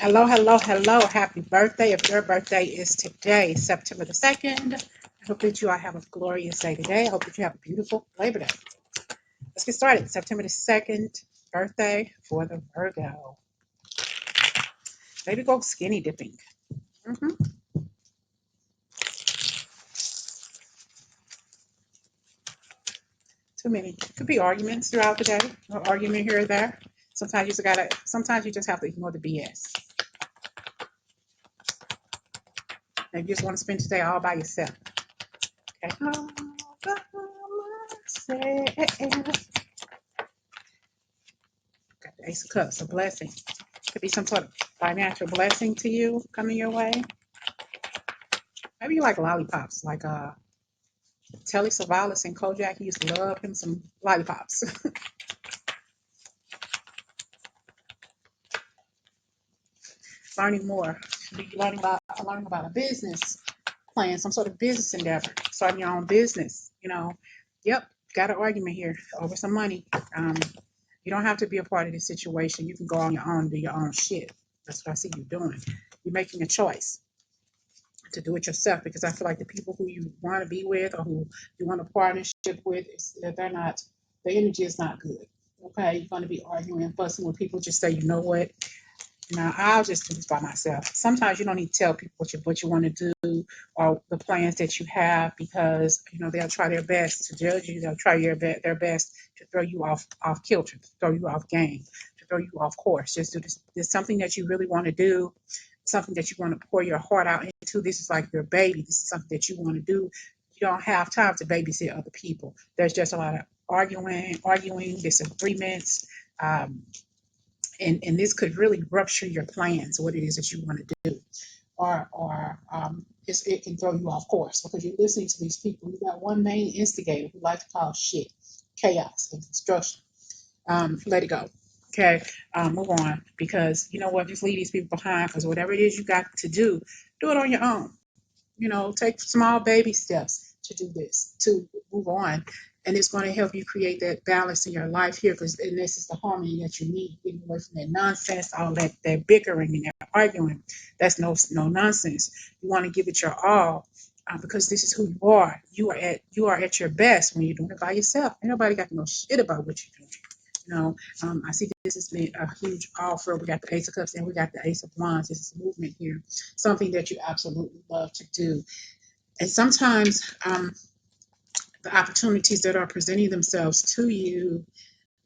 Hello, hello, hello. Happy birthday. If your birthday is today, September the 2nd, I hope that you all have a glorious day today. I hope that you have a beautiful Labor Day. Let's get started. September the 2nd, birthday for the Virgo. Maybe go skinny dipping. Too many. Could be arguments throughout the day, or argument here or there. Sometimes you just have to ignore the BS. Maybe you just want to spend today all by yourself. Okay. All by myself. Got the Ace of Cups, a blessing. Could be some sort of financial blessing to you coming your way. Maybe you like lollipops, like Telly Savalas and Kojak used to love him some lollipops. Learning more, be learning about a business plan, some sort of business endeavor, starting your own business. Yep, got an argument here over some money. You don't have to be a part of this situation. You can go on your own, do your own shit. That's what I see you doing. You're making a choice to do it yourself, because I feel like the people who you want to be with or who you want a partnership with, the energy is not good. Okay, you're going to be arguing and fussing with people. Just say, you know what? I'll just do this by myself. Sometimes you don't need to tell people what you want to do or the plans that you have, because they'll try their best to judge you. They'll try their best to throw you off kilter, to throw you off game, to throw you off course. Just do this. There's something that you really want to do, something that you want to pour your heart out into. This is like your baby. This is something that you want to do. You don't have time to babysit other people. There's just a lot of arguing, disagreements. And this could really rupture your plans, what it is that you want to do, or it can throw you off course, because you're listening to these people. You got one main instigator who likes to cause shit, chaos, and destruction. Let it go. Okay, move on, because you know what? Just leave these people behind, because whatever it is you got to do it on your own. Take small baby steps to do this, to move on. And it's going to help you create that balance in your life here, and this is the harmony that you need. Getting away from that nonsense, all that bickering and that arguing. That's no nonsense. You want to give it your all, because this is who you are. You are at your best when you're doing it by yourself. Ain't nobody got to know shit about what you're doing. I see this has been a huge offer. We got the Ace of Cups and we got the Ace of Wands. This is a movement here, something that you absolutely love to do. And sometimes the opportunities that are presenting themselves to you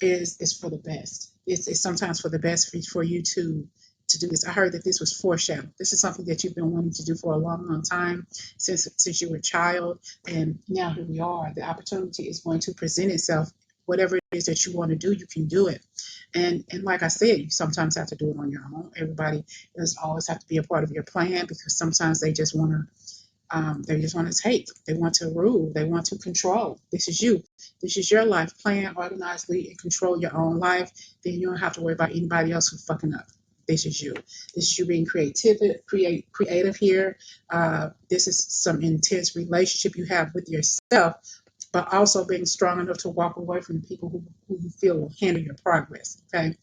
is for the best. It's sometimes for the best for you to do this. I heard that this was foreshadowed. This is something that you've been wanting to do for a long, long time, since you were a child, and now here we are. The opportunity is going to present itself. Whatever it is that you want to do, you can do it. And like I said, you sometimes have to do it on your own. Everybody doesn't always have to be a part of your plan, because sometimes they just want to take, they want to rule, they want to control. This is you. This is your life. Plan, organize, lead, and control your own life. Then you don't have to worry about anybody else who's fucking up. This is you. This is you being creative here. This is some intense relationship you have with yourself, but also being strong enough to walk away from the people who you feel will hinder your progress. Okay,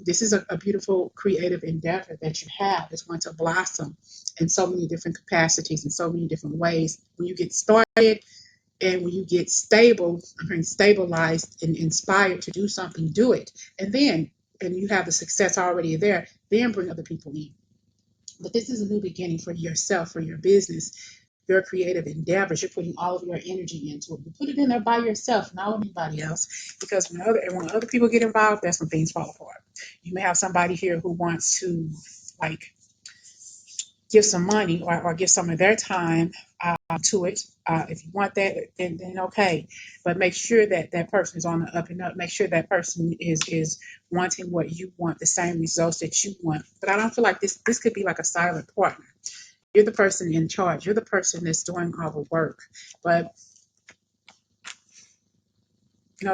this is a beautiful creative endeavor that you have. It's going to blossom in so many different capacities, in so many different ways. When you get started and when you get stabilized and inspired to do something, do it. And you have the success already there, then bring other people in. But this is a new beginning for yourself, for your business, your creative endeavors. You're putting all of your energy into it. You put it in there by yourself, not with anybody else, because when other people get involved, that's when things fall apart. You may have somebody here who wants to give some money or give some of their time to it. If you want that, then okay. But make sure that that person is on the up and up. Make sure that person is wanting what you want, the same results that you want. But I don't feel like this could be like a silent partner. You're the person in charge. You're the person that's doing all the work. But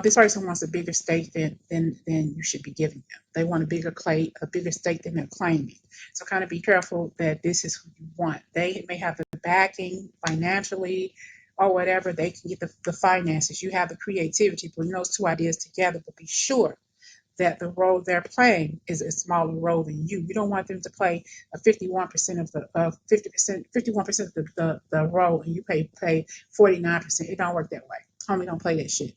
this person wants a bigger stake than you should be giving them. They want a bigger stake than they're claiming. So kind of be careful that this is who you want. They may have the backing financially or whatever. They can get the finances. You have the creativity. Bring those two ideas together, but be sure that the role they're playing is a smaller role than you. You don't want them to play a 51% of the 51% of the role, and you pay 49%. It don't work that way. Homie, don't play that shit.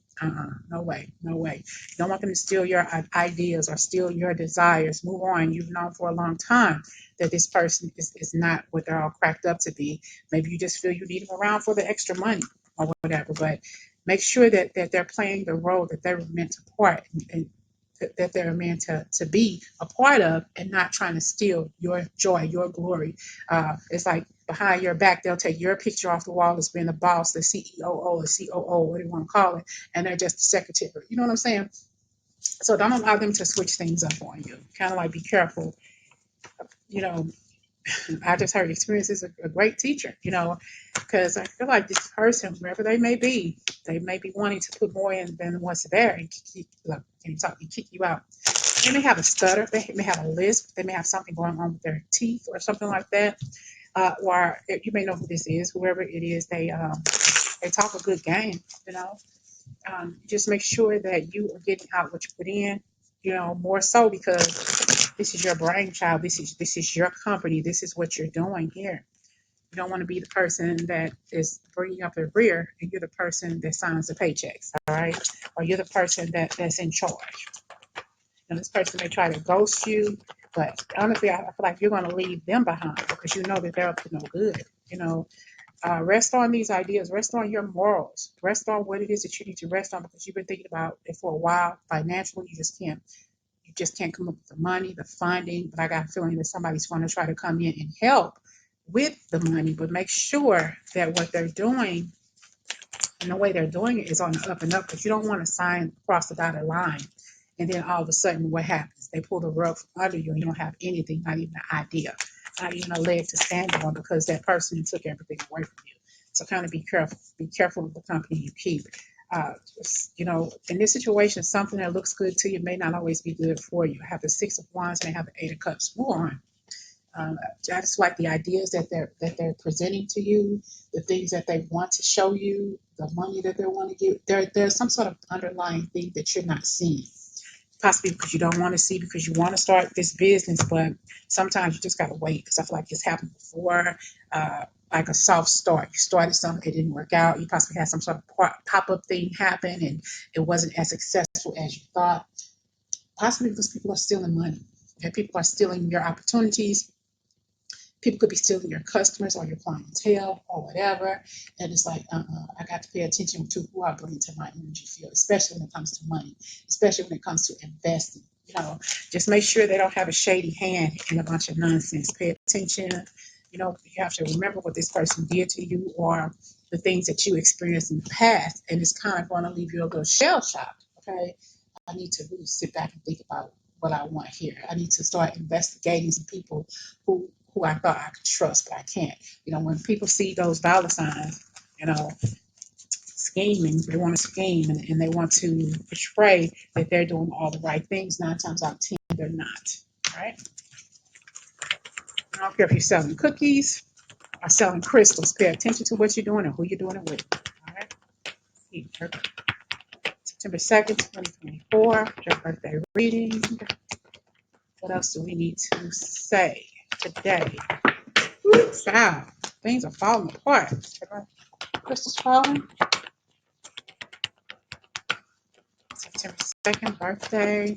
No way, no way. You don't want them to steal your ideas or steal your desires. Move on. You've known for a long time that this person is not what they're all cracked up to be. Maybe you just feel you need them around for the extra money or whatever, but make sure that they're playing the role that they were meant to part and that they're meant to be a part of, and not trying to steal your joy, your glory. It's like behind your back, they'll take your picture off the wall as being the boss, the CEO, or COO, what do you want to call it, and they're just the secretary. You know what I'm saying? So don't allow them to switch things up on you. Kind of like be careful. You know, I just heard experience is a great teacher, because I feel like this person, wherever they may be wanting to put more in than what's there and kick you out. They may have a stutter, they may have a lisp, they may have something going on with their teeth or something like that. Or you may know who this is, whoever it is, they talk a good game. Just make sure that you are getting out what you put in, more so because this is your brainchild. This is your company. This is what you're doing here. You don't want to be the person that is bringing up the rear, and you're the person that signs the paychecks, all right? Or you're the person that's in charge. And this person may try to ghost you, but honestly, I feel like you're going to leave them behind because you know that they're up to no good. Rest on these ideas, rest on your morals, rest on what it is that you need to rest on, because you've been thinking about it for a while. Financially, you just can't come up with the money, the funding. But I got a feeling that somebody's going to try to come in and help with the money, but make sure that what they're doing and the way they're doing it is on the up and up, because you don't want to sign across the dotted line and then all of a sudden what happens? They pull the rug from under you and you don't have anything, not even an idea, not even a leg to stand on, because that person took everything away from you. So kind of be careful of the company you keep. In this situation, something that looks good to you may not always be good for you. I have the Six of Wands and I have the Eight of Cups. Move on. I just like the ideas that they're presenting to you, the things that they want to show you, the money that they want to give. There's some sort of underlying thing that you're not seeing, possibly because you don't want to see, because you want to start this business, but sometimes you just got to wait, because I feel like this happened before. Like a soft start. You started something, it didn't work out. You possibly had some sort of pop-up thing happen and it wasn't as successful as you thought. Possibly because people are stealing money. Okay? People are stealing your opportunities. People could be stealing your customers or your clientele or whatever. And it's like, I got to pay attention to who I bring to my energy field, especially when it comes to money, especially when it comes to investing. Just make sure they don't have a shady hand in a bunch of nonsense. Pay attention. You have to remember what this person did to you or the things that you experienced in the past. And it's kind of going to leave you a little shell shocked. Okay. I need to really sit back and think about what I want here. I need to start investigating some people who I thought I could trust, but I can't. When people see those dollar signs, scheming, they want to scheme and they want to portray that they're doing all the right things. 9 times out of 10, they're not. All right. I don't care if you're selling cookies or selling crystals. Pay attention to what you're doing and who you're doing it with. All right. September 2nd, 2024, your birthday reading. What else do we need to say today? Wow, things are falling apart. Crystals falling. September 2nd, birthday.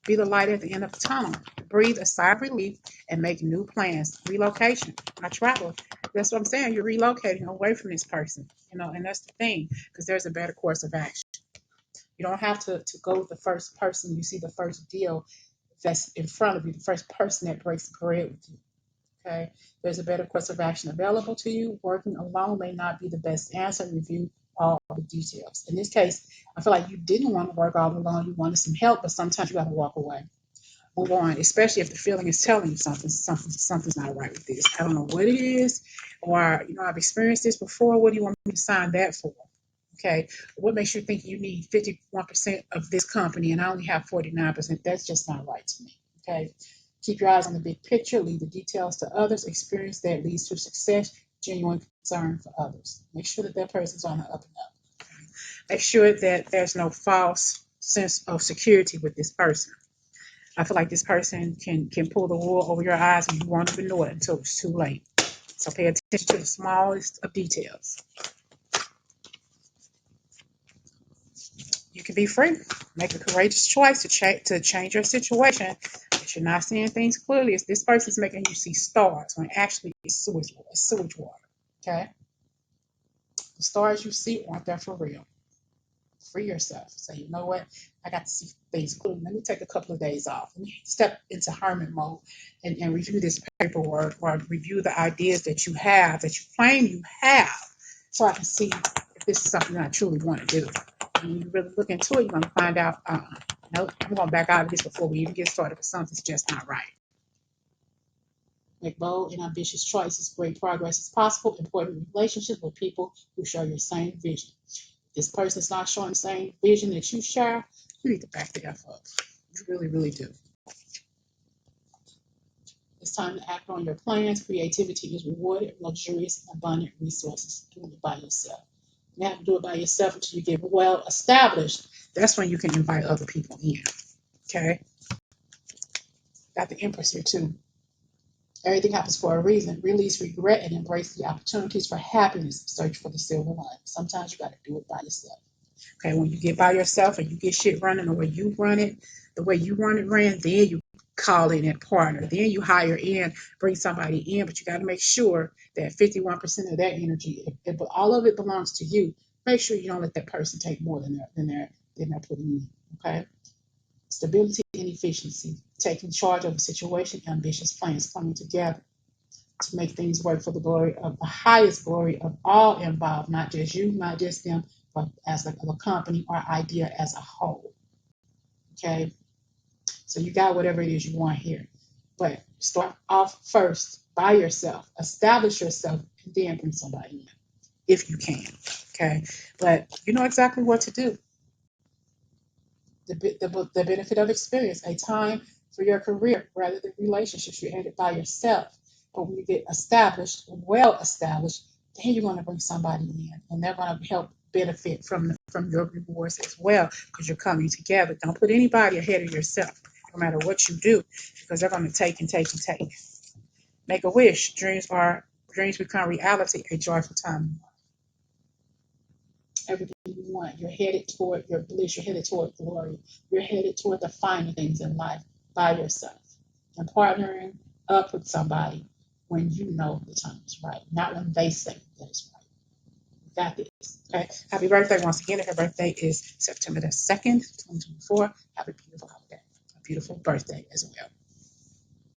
Be the light at the end of the tunnel. Breathe a sigh of relief and make new plans. Relocation. I travel. That's what I'm saying. You're relocating away from this person. And that's the thing, because there's a better course of action. You don't have to go with the first person you see, the first deal that's in front of you, the first person that breaks bread with you. Okay, there's a better course of action available to you. Working alone may not be the best answer. Review all the details. In this case, I feel like you didn't want to work all alone. You wanted some help, but sometimes you got to walk away. Move on, especially if the feeling is telling you something's not right with this. I don't know what it is, or I've experienced this before. What do you want me to sign that for? Okay, what makes you think you need 51% of this company and I only have 49%? That's just not right to me. Okay. Keep your eyes on the big picture, leave the details to others, experience that leads to success, genuine concern for others. Make sure that person's on the up and up. Make sure that there's no false sense of security with this person. I feel like this person can pull the wool over your eyes and you won't even know it until it's too late. So pay attention to the smallest of details. You can be free. Make a courageous choice to change your situation. If you're not seeing things clearly, it's this person's making you see stars when actually it's sewage water. Okay? The stars you see aren't there for real. Free yourself. Say, you know what? I got to see things clearly. Let me take a couple of days off. Let me step into hermit mode and review this paperwork or review the ideas that you have, that you claim you have, so I can see if this is something I truly want to do. And when you really look into it, you're going to find out, nope, I'm going to back out of this before we even get started because something's just not right. Make bold and ambitious choices. Great progress is possible. Important relationships with people who share your same vision. This person's not showing the same vision that you share, you need to back the F up. You really, really do. It's time to act on your plans. Creativity is rewarded. Luxurious and abundant resources. Do it by yourself. You have to do it by yourself until you get well established. That's when you can invite other people in. Okay? Got the Empress here too. Everything happens for a reason. Release regret and embrace the opportunities for happiness. Search for the silver lining. Sometimes you got to do it by yourself. Okay, when you get by yourself and you get shit running the way you run it, ran, then you call in that partner. Then you hire in, bring somebody in, but you got to make sure that 51% of that energy, if all of it belongs to you, make sure you don't let that person take more than they're putting in. Okay, stability and efficiency, taking charge of the situation, ambitious plans coming together to make things work for the glory of the highest glory of all involved, not just you, not just them, but as a company or idea as a whole. Okay, so you got whatever it is you want here, but start off first by yourself, establish yourself, and then bring somebody in if you can. Okay, but you know exactly what to do. The benefit of experience, a time for your career rather than relationships. You're in it by yourself. But when you get established, well established, then you're going to bring somebody in and they're going to help benefit from your rewards as well because you're coming together. Don't put anybody ahead of yourself, no matter what you do, because they're going to take and take and take. Make a wish. Dreams become reality, a joyful time. Everything you want. You're headed toward your bliss. You're headed toward glory. You're headed toward the finer things in life by yourself. And partnering up with somebody when you know the time is right, not when they say that it's right. You got this. Okay. Happy birthday once again. If your birthday is September the 2nd, 2024, have a beautiful holiday. A beautiful birthday as well.